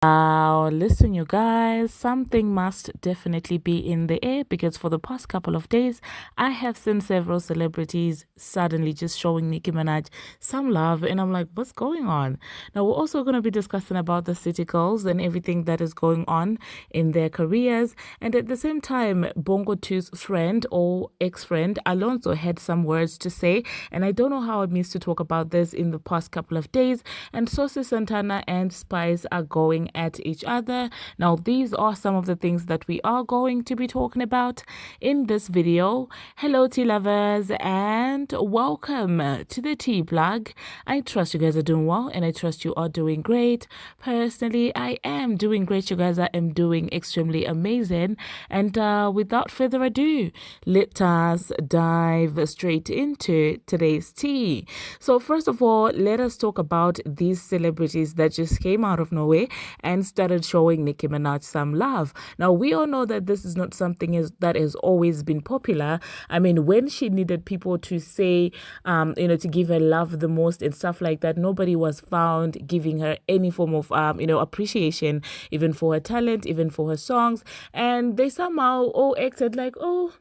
Now, listen, you guys, something must definitely be in the air because for the past couple of days, I have seen several celebrities suddenly just showing Nicki Minaj some love, and I'm like, what's going on? Now, we're also going to be discussing about the city girls and everything that is going on in their careers, and at the same time, Bongo 2's friend or ex-friend Alonzo had some words to say, and I don't know how I missed to talk about this in the past couple of days, and Saucy Santana and Spice are going at each other. Now, these are some of the things that we are going to be talking about in this video. Hello, tea lovers, and welcome to the tea plug. I trust you guys are doing well, and I trust you are doing great. Personally, I am doing great. You guys are doing extremely amazing. And without further ado, let us dive straight into today's tea. So first of all, let us talk about these celebrities that just came out of nowhere and started showing Nicki Minaj some love. Now, we all know that this is not something that has always been popular. I mean, when she needed people to say, to give her love the most and stuff like that, nobody was found giving her any form of, appreciation, even for her talent, even for her songs. And they somehow all acted like, oh,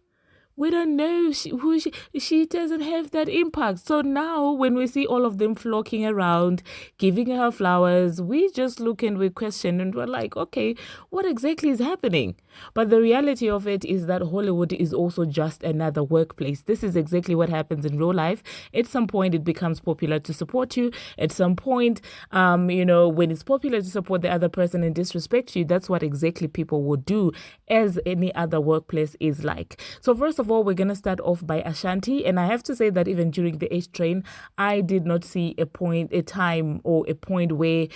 we don't know she doesn't have that impact. So now when we see all of them flocking around, giving her flowers, we just look and we question and we're like, okay, what exactly is happening? But the reality of it is that Hollywood is also just another workplace. This is exactly what happens in real life. At some point, it becomes popular to support you. At some point, when it's popular to support the other person and disrespect you, that's what exactly people will do, as any other workplace is like. So first of all, we're going to start off by Ashanti. And I have to say that even during the H train, I did not see a point where,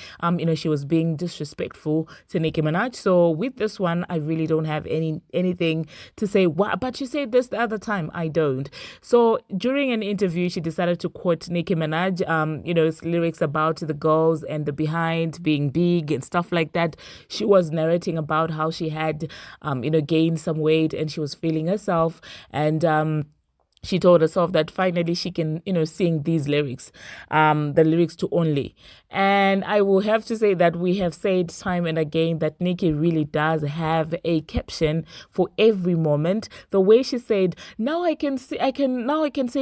she was being disrespectful to Nicki Minaj. So with this one, I really don't have anything to say. What? But you said this the other time. I don't. So during an interview, she decided to quote Nicki Minaj, lyrics about the girls and the behind being big and stuff like that. She was narrating about how she had, gained some weight and she was feeling herself. And she told herself that finally she can, sing these lyrics, the lyrics to Only. And I will have to say that we have said time and again that Nicki really does have a caption for every moment. The way she said, now I can say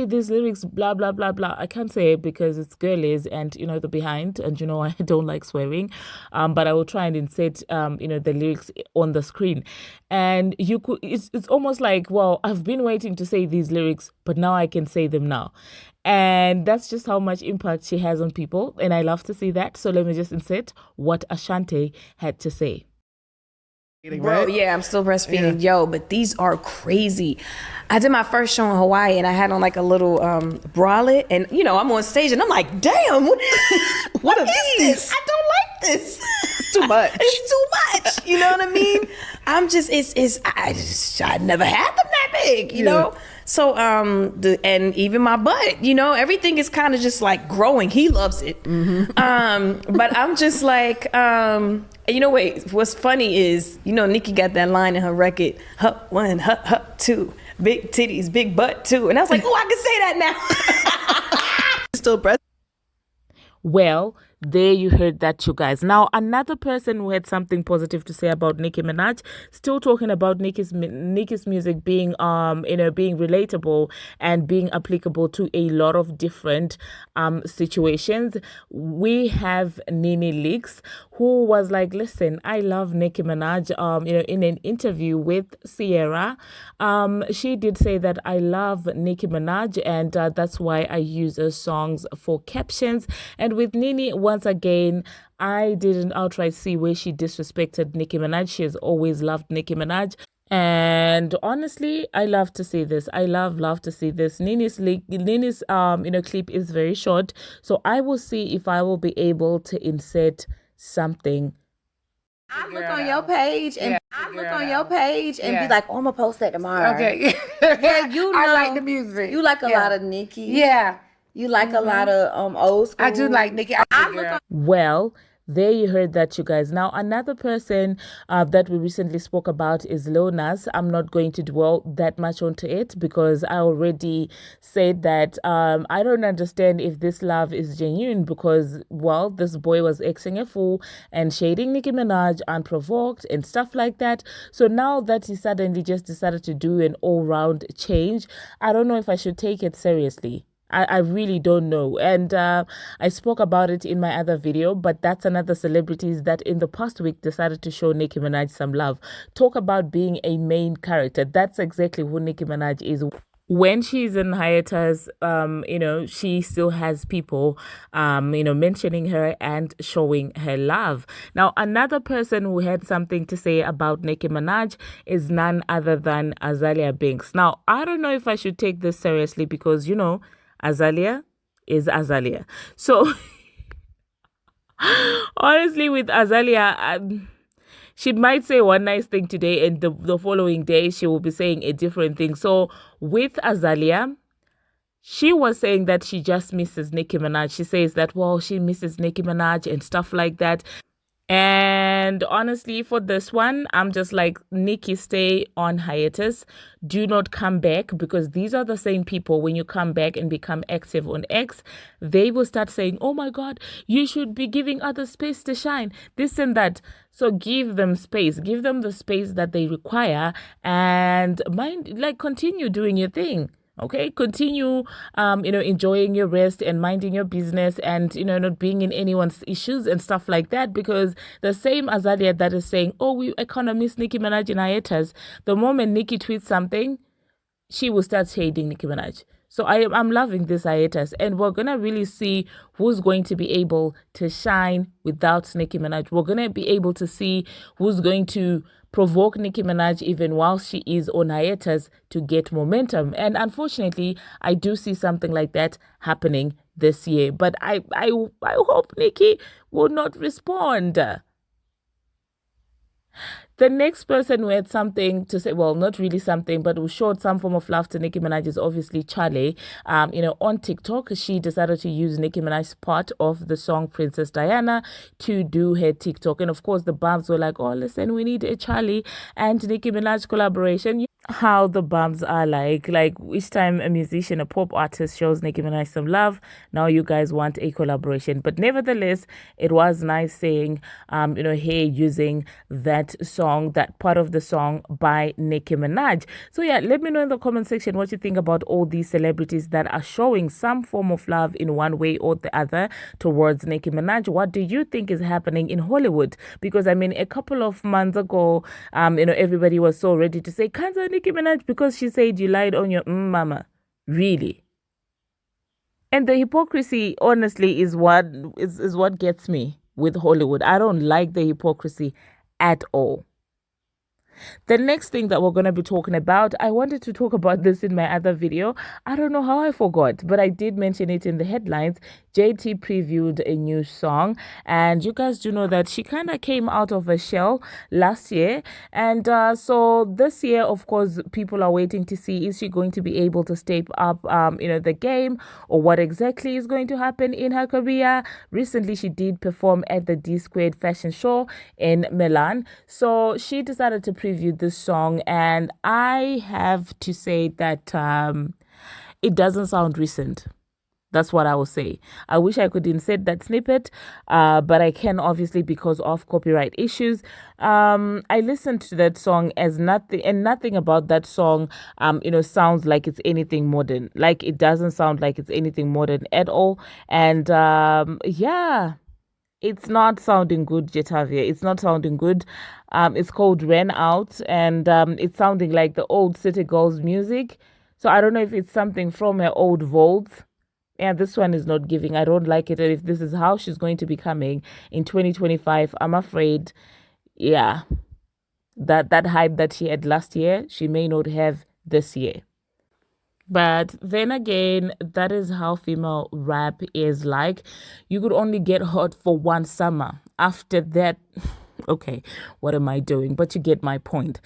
these lyrics, blah, blah, blah, blah. I can't say it because it's girlies and, the behind, and, I don't like swearing. But I will try and insert, the lyrics on the screen. And it's almost like, well, I've been waiting to say these lyrics, but now I can say them now. And that's just how much impact she has on people. And I love to see that. So let me just insert what Ashanti had to say. Bro, yeah, I'm still breastfeeding. Yeah. Yo, but these are crazy. I did my first show in Hawaii and I had on like a little bralette, and I'm on stage and I'm like, damn, what is this? I don't like this. It's too much. It's too much. You know what I mean? I'm just, I never had them that big, you know? So, and even my butt, everything is kind of just like growing. He loves it. Mm-hmm. But I'm just like, wait, what's funny is, Nicki got that line in her record, hup one, hup two, big titties, big butt too. And I was like, oh, I can say that now. Still breast. Well, there you heard that, you guys. Now, another person who had something positive to say about Nicki Minaj, still talking about Nicki's music being, being relatable and being applicable to a lot of different situations. We have Nene Leaks, who was like, listen, I love Nicki Minaj. In an interview with Sierra, she did say that I love Nicki Minaj, and that's why I use her songs for captions. And with Nene, once again, I didn't outright see where she disrespected Nicki Minaj. She has always loved Nicki Minaj. And honestly, I love to see this. I love to see this. Nene's clip is very short. So I will see if I will be able to insert something. I look on your page and be like, oh, I'm gonna post that tomorrow. Okay. Yeah, I like the music. You like a lot of Nicki. Yeah. You like a lot of old school. I do like Nicki. Well, There you heard that, you guys. Now, another person that we recently spoke about is Lil Nas. I'm not going to dwell that much onto it because I already said that I don't understand if this love is genuine because, well, this boy was acting a fool and shading Nicki Minaj unprovoked and stuff like that. So now that he suddenly just decided to do an all-round change, I don't know if I should take it seriously. I really don't know. And I spoke about it in my other video, but that's another celebrities that in the past week decided to show Nicki Minaj some love. Talk about being a main character. That's exactly who Nicki Minaj is. When she's in hiatus, she still has people, mentioning her and showing her love. Now, another person who had something to say about Nicki Minaj is none other than Azalia Banks. Now, I don't know if I should take this seriously because, Azalia is Azalia. So, honestly, with Azalia, she might say one nice thing today and the following day she will be saying a different thing. So, with Azalia, she was saying that she just misses Nicki Minaj. She says that, well, she misses Nicki Minaj and stuff like that. And honestly, for this one, I'm just like, Nicki, stay on hiatus. Do not come back because these are the same people. When you come back and become active on X, they will start saying, oh my God, you should be giving others space to shine, this and that. So give them space, give them the space that they require and continue doing your thing. Okay, continue, enjoying your rest and minding your business and, not being in anyone's issues and stuff like that. Because the same Azalia that is saying, oh, I kind of miss Nicki Minaj in hiatus, the moment Nicki tweets something, she will start shading Nicki Minaj. So I'm loving this hiatus, and we're going to really see who's going to be able to shine without Nicki Minaj. We're going to be able to see who's going to provoke Nicki Minaj even while she is on hiatus to get momentum. And unfortunately, I do see something like that happening this year. But I hope Nicki will not respond. The next person who had something to say, well, not really something, but who showed some form of love to Nicki Minaj is obviously Charlie. On TikTok, she decided to use Nicki Minaj's part of the song Princess Diana to do her TikTok. And of course, the bums were like, oh, listen, we need a Charlie and Nicki Minaj collaboration. How the bums are like each time a musician, a pop artist shows Nicki Minaj some love, now you guys want a collaboration. But nevertheless, it was nice seeing, hey, using that song, that part of the song by Nicki Minaj. So yeah, let me know in the comment section what you think about all these celebrities that are showing some form of love in one way or the other towards Nicki Minaj. What do you think is happening in Hollywood? Because a couple of months ago, everybody was so ready to say, cancel Nicki Minaj because she said you lied on your mama. Really? And the hypocrisy, honestly, is what gets me with Hollywood. I don't like the hypocrisy at all. The next thing that we're going to be talking about, I wanted to talk about this in my other video. I don't know how I forgot, but I did mention it in the headlines. JT previewed a new song, and you guys do know that she kind of came out of a shell last year. And so this year, of course, people are waiting to see, is she going to be able to step up, the game, or what exactly is going to happen in her career. Recently, she did perform at the D Squared fashion show in Milan. So she decided to preview this song, and I have to say that it doesn't sound recent. That's what I will say. I wish I could insert that snippet, but I can, obviously, because of copyright issues. I listened to that song as nothing, and nothing about that song, sounds like it's anything modern. Like, it doesn't sound like it's anything modern at all. And yeah, it's not sounding good, Jetavia. It's not sounding good. It's called Ran Out, and it's sounding like the old City Girls music. So I don't know if it's something from her old vaults. Yeah, this one is not giving. I don't like it. And if this is how she's going to be coming in 2025, I'm afraid, yeah, that hype that she had last year, she may not have this year. But then again, that is how female rap is like. You could only get hot for one summer. After that, Okay, what am I doing? But you get my point.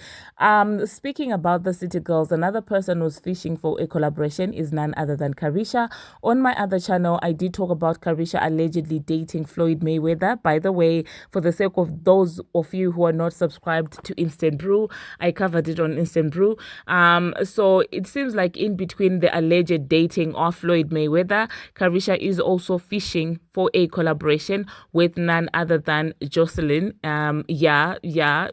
Speaking about the City Girls, another person who's fishing for a collaboration is none other than Caresha. On my other channel, I did talk about Caresha allegedly dating Floyd Mayweather. By the way, for the sake of those of you who are not subscribed to Instant Brew, I covered it on Instant Brew. So it seems like in between the alleged dating of Floyd Mayweather, Caresha is also fishing for a collaboration with none other than Jocelyn. On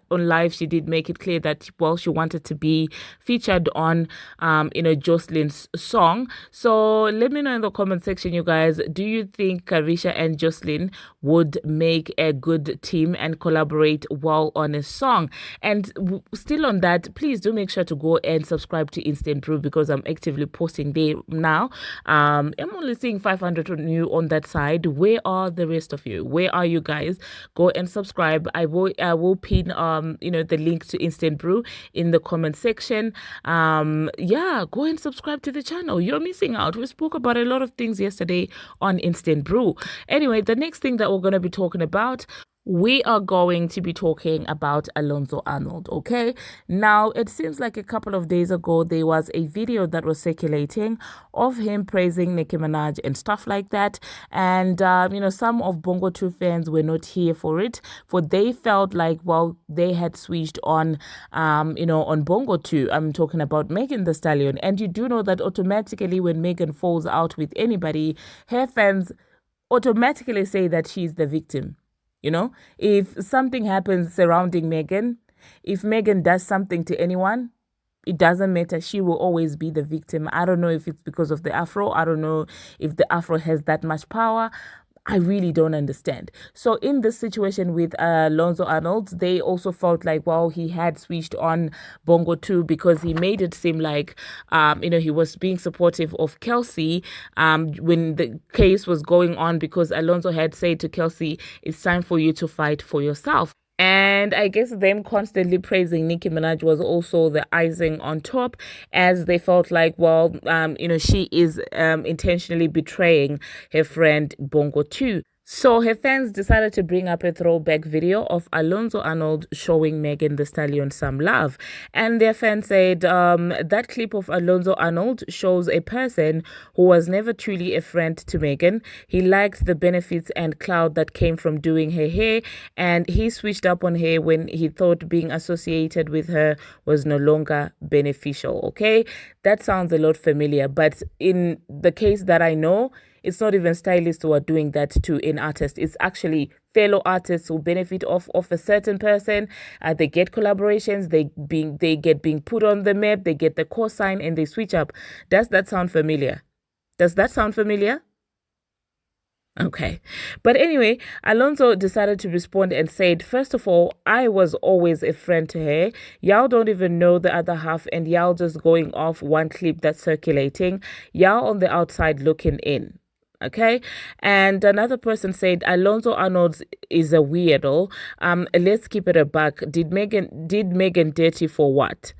live she did make it clear that she wanted to be featured on Jocelyn's song. So let me know in the comment section, you guys, do you think Caresha and Jocelyn would make a good team and collaborate well on a song? And still on that, please do make sure to go and subscribe to Instant Brew, because I'm actively posting there now. I'm only seeing 500 on you on that side. Where are the rest of you? Where are you guys? Go and subscribe. I will pin the link to Instant Brew in the comment section. Go and subscribe to the channel. You're missing out. We spoke about a lot of things yesterday on Instant Brew. Anyway, the next thing that we're going to be talking about, we are going to be talking about Alonzo Arnold, okay? Now, it seems like a couple of days ago, there was a video that was circulating of him praising Nicki Minaj and stuff like that. And, some of Bongo 2 fans were not here for it, for they felt like, they had switched on, on Bongo 2. I'm talking about Megan Thee Stallion. And you do know that automatically when Megan falls out with anybody, her fans automatically say that she's the victim. If something happens surrounding Megan, if Megan does something to anyone, it doesn't matter. She will always be the victim. I don't know if it's because of the afro. I don't know if the afro has that much power. I really don't understand. So in this situation with Alonzo Arnold, they also felt like, he had switched on Bongo 2 because he made it seem like, he was being supportive of Kelsey when the case was going on, because Alonzo had said to Kelsey, it's time for you to fight for yourself. And I guess them constantly praising Nicki Minaj was also the icing on top, as they felt like, she is intentionally betraying her friend Bongo 2. So her fans decided to bring up a throwback video of Alonzo Arnold showing Megan Thee Stallion some love. And their fans said that clip of Alonzo Arnold shows a person who was never truly a friend to Megan. He liked the benefits and clout that came from doing her hair, and he switched up on her when he thought being associated with her was no longer beneficial. Okay, that sounds a lot familiar, but in the case that I know, it's not even stylists who are doing that to an artist. It's actually fellow artists who benefit off of a certain person. They get collaborations. They get being put on the map. They get the cosign and they switch up. Does that sound familiar? Okay. But anyway, Alonzo decided to respond and said, first of all, I was always a friend to her. Y'all don't even know the other half, and y'all just going off one clip that's circulating. Y'all on the outside looking in. Okay. And another person said, Alonzo Arnold is a weirdo. Let's keep it a buck. Did Megan dirty for what?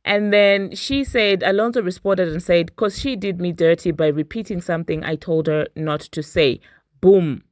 And then she said, Alonzo responded and said, because she did me dirty by repeating something I told her not to say. Boom.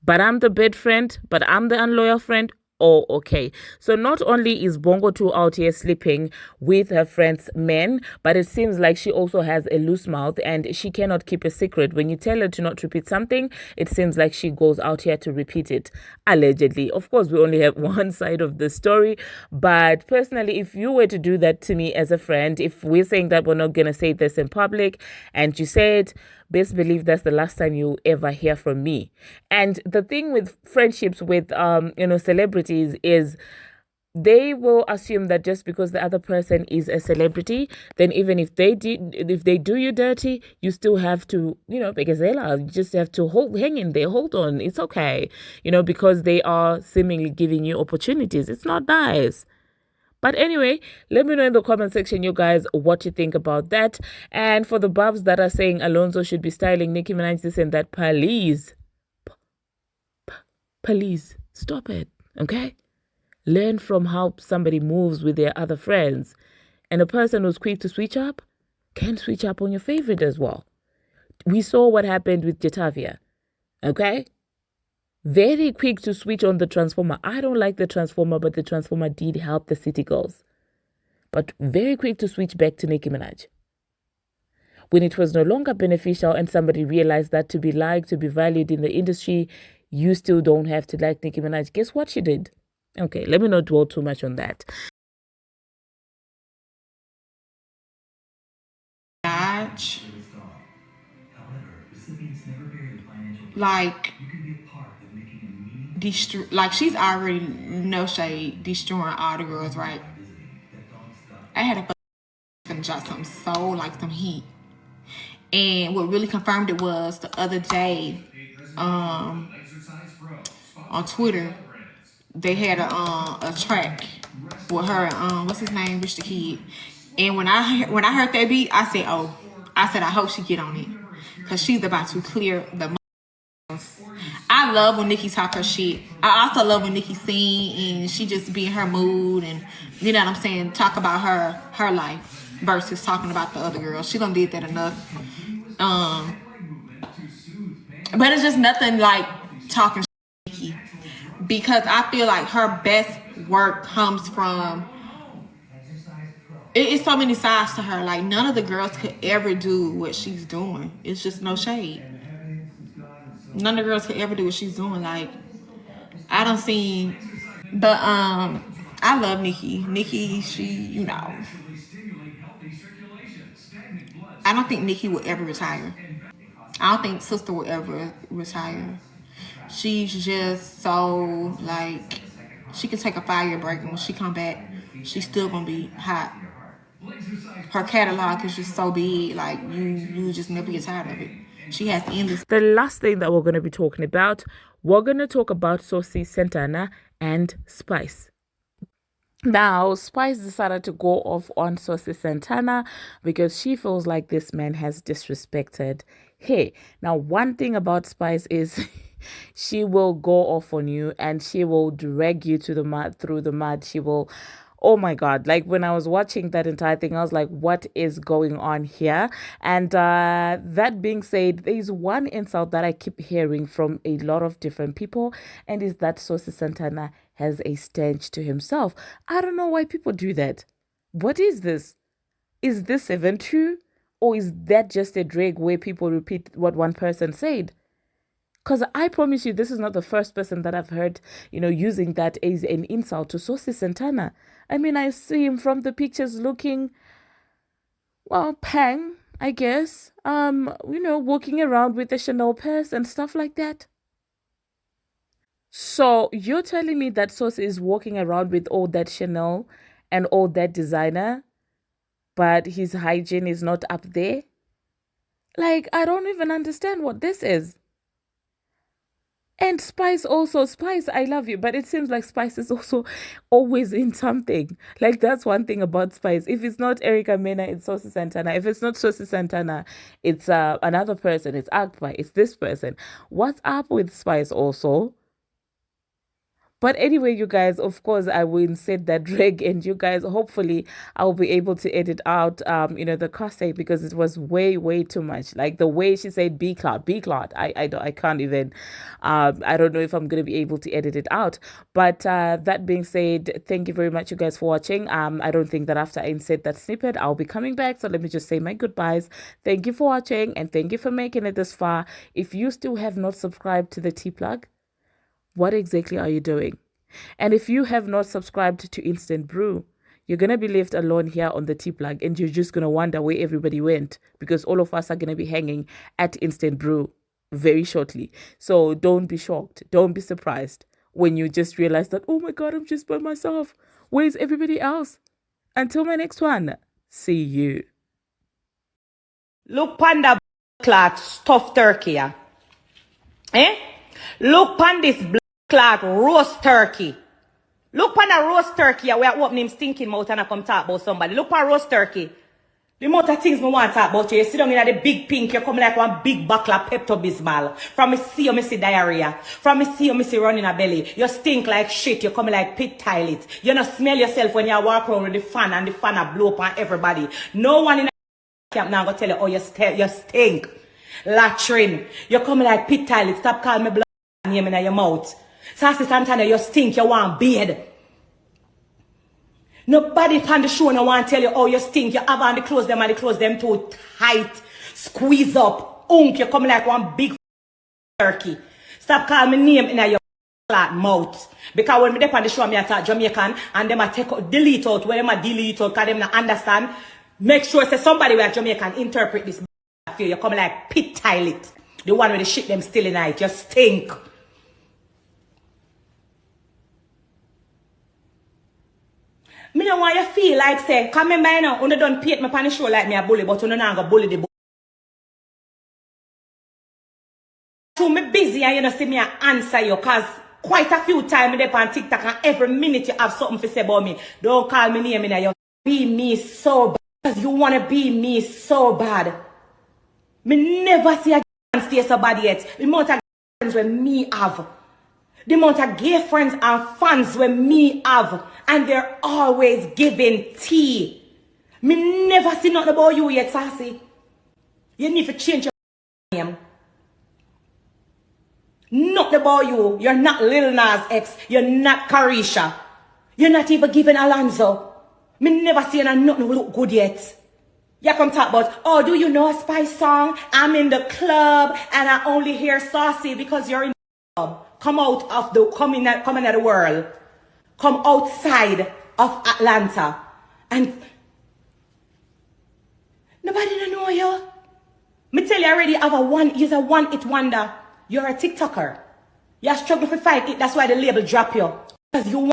But I'm the bad friend, but I'm the unloyal friend. Oh, okay. So not only is Bongo 2 out here sleeping with her friend's men, but it seems like she also has a loose mouth and she cannot keep a secret. When you tell her to not repeat something, it seems like she goes out here to repeat it, allegedly. Of course, we only have one side of the story, but personally, if you were to do that to me as a friend, if we're saying that we're not going to say this in public and you say it, best believe that's the last time you ever hear from me. And the thing with friendships with celebrities is they will assume that just because the other person is a celebrity, then even if they do you dirty, you still have to, because you just have to hang in there, hold on, it's okay, because they are seemingly giving you opportunities. It's not nice. But anyway, let me know in the comment section, you guys, what you think about that. And for the bubs that are saying Alonzo should be styling Nicki Minaj this and that, please stop it, okay? Learn from how somebody moves with their other friends. And a person who's quick to switch up can switch up on your favorite as well. We saw what happened with Jatavia, okay? Very quick to switch on the transformer. I don't like the transformer, but the transformer did help the city girls. But very quick to switch back to Nicki Minaj. When it was no longer beneficial and somebody realized that to be liked, to be valued in the industry, you still don't have to like Nicki Minaj. Guess what she did? Okay, let me not dwell too much on that. Like, she's already, no shade, destroying all the girls, right? I had a drop some soul, like some heat. And what really confirmed it was the other day, on Twitter, they had a track with her, what's his name, Rich the Kid. And when I heard that beat, I said, I hope she get on it, because she's about to clear the. I love when Nicki talk her shit. I also love when Nicki sing and she just be in her mood, and you know what I'm saying, talk about her life versus talking about the other girls. She done did that enough. But it's just nothing like talking shit, Nicki, because I feel like her best work comes from. It's so many sides to her. Like, none of the girls could ever do what she's doing. It's just no shade. None of the girls could ever do what she's doing. Like, I don't see, but I love Nicki. Nicki, she, you know, I don't think Nicki will ever retire. I don't think Sister will ever retire. She's just so, like, she can take a 5-year break, and when she come back, she's still gonna be hot. Her catalog is just so big, like, you just never get tired of it. She has endless. The last thing that we're going to be talking about, we're going to talk about Saucy Santana and Spice. Now, Spice decided to go off on Saucy Santana because she feels like this man has disrespected her. Now, one thing about Spice is she will go off on you and she will drag you to the mud, through the mud. She will, oh my God, like when I was watching that entire thing, I was like, what is going on here? And that being said, there's one insult that I keep hearing from a lot of different people, and is that Saucy Santana has a stench to himself. I don't know why people do that. What is this? Is this even true? Or is that just a drag where people repeat what one person said? Because I promise you, this is not the first person that I've heard, using that as an insult to Saucy Santana. I mean, I see him from the pictures looking, well, pang, I guess. Walking around with a Chanel purse and stuff like that. So you're telling me that Saucy is walking around with all that Chanel and all that designer, but his hygiene is not up there? Like, I don't even understand what this is. And Spice also, Spice, I love you, but it seems like Spice is also always in something. Like, that's one thing about Spice. If it's not Erica Mena, it's Saucy Santana. If it's not Saucy Santana, it's another person. It's Akbar. It's this person. What's up with Spice also? But anyway, you guys, of course, I will insert that drag, and you guys, hopefully, I'll be able to edit out, the cussing, because it was way, way too much. Like the way she said B cloud. I can't even, I don't know if I'm going to be able to edit it out. But that being said, thank you very much, you guys, for watching. I don't think that after I insert that snippet, I'll be coming back. So let me just say my goodbyes. Thank you for watching, and thank you for making it this far. If you still have not subscribed to the T-Plug, what exactly are you doing? And if you have not subscribed to Instant Brew, you're going to be left alone here on the T-Plug, and you're just going to wonder where everybody went, because all of us are going to be hanging at Instant Brew very shortly. So don't be shocked. Don't be surprised when you just realize that, oh my God, I'm just by myself. Where's everybody else? Until my next one, see you. Look panda cloth stuffed turkey. Look pan this cloth roast turkey. Look pan a roast turkey. We are opening him stinking mouth and I come talk about somebody. Look pan roast turkey. The amount of things me want to talk about you. You sit down in the big pink, you come like one big buckle of Pepto-Bismol. From me see you, me see diarrhea. From me see you, me see running a belly. You stink like shit, you come like pit toilet. You not smell yourself when you walk around with the fan, and the fan a blow up on everybody. No one in the camp now gonna tell you, oh, you stink. Latrine. You come like pit toilet. Stop calling me blood. name in your mouth. Saucy Santana, you stink, you want beard. Nobody on the show no want tell you, oh, you stink, you have on the clothes them and the clothes them too tight, squeeze up, you come like one big turkey. Stop calling me name in your flat mouth. Because when me on the show, me attack Jamaican, and them I delete out, when them I delete out, because them not understand. Make sure say somebody where Jamaican interpret this feel. You come like pit toilet. The one where the shit them still in night. You stink. Me don't want you feel like say, come in by now, you don't paint me on the show like me a bully, but you don't go bully the bully. So me busy and you don't see me answer you, cause quite a few times me on TikTok and every minute you have something to say about me. Don't call me name in you. Be me so bad. Cause you wanna be me so bad. Me never see a stay so bad yet. The amount of friends where me have. The amount of gay friends and fans where me have. And they're always giving tea. Me never see nothing about you yet, Saucy. You need to change your name. Nothing about you. You're not Lil Nas X. You're not Caresha. You're not even giving Alonzo. Me never see nothing look good yet. You come talk about, oh, do you know a Spice song? I'm in the club and I only hear Saucy because you're in the club. Come out of the, come in the world. Come outside of Atlanta. And nobody don't know you. Me tell you already, you're a one-hit wonder. You're a TikToker. You struggle to fight it. That's why the label drop you. Because you